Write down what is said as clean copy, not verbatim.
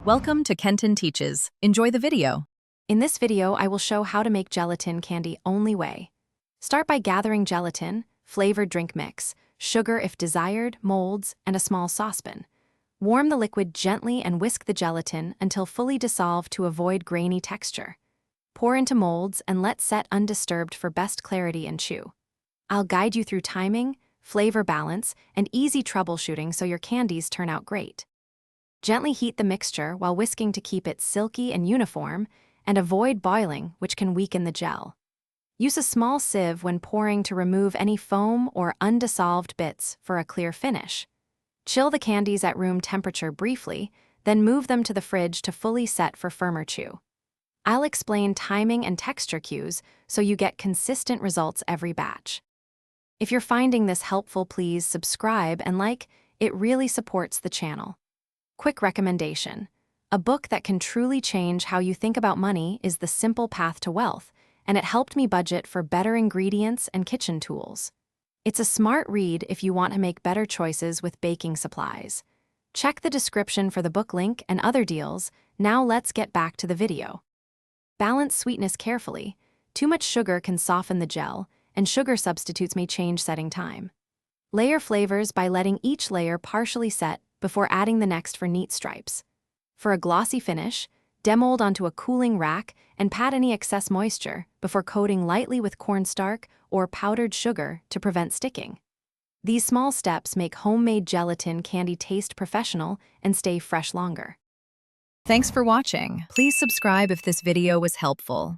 Welcome to Kenton Teaches. Enjoy the video. In this video, I will show how to make gelatin candy only way. Start by gathering gelatin, flavored drink mix, sugar if desired, molds, and a small saucepan. Warm the liquid gently and whisk the gelatin until fully dissolved to avoid grainy texture. Pour into molds and let set undisturbed for best clarity and chew. I'll guide you through timing, flavor balance, and easy troubleshooting so your candies turn out great. Gently heat the mixture while whisking to keep it silky and uniform, and avoid boiling, which can weaken the gel. Use a small sieve when pouring to remove any foam or undissolved bits for a clear finish. Chill the candies at room temperature briefly, then move them to the fridge to fully set for firmer chew. I'll explain timing and texture cues so you get consistent results every batch. If you're finding this helpful, please subscribe and like. It really supports the channel. Quick recommendation. A book that can truly change how you think about money is The Simple Path to Wealth, and it helped me budget for better ingredients and kitchen tools. It's a smart read if you want to make better choices with baking supplies. Check the description for the book link and other deals. Now let's get back to the video. Balance sweetness carefully. Too much sugar can soften the gel, and sugar substitutes may change setting time. Layer flavors by letting each layer partially set before adding the next for neat stripes. For a glossy finish, demold onto a cooling rack and pat any excess moisture before coating lightly with cornstarch or powdered sugar to prevent sticking. These small steps make homemade gelatin candy taste professional and stay fresh longer. Thanks for watching. Please subscribe if this video was helpful.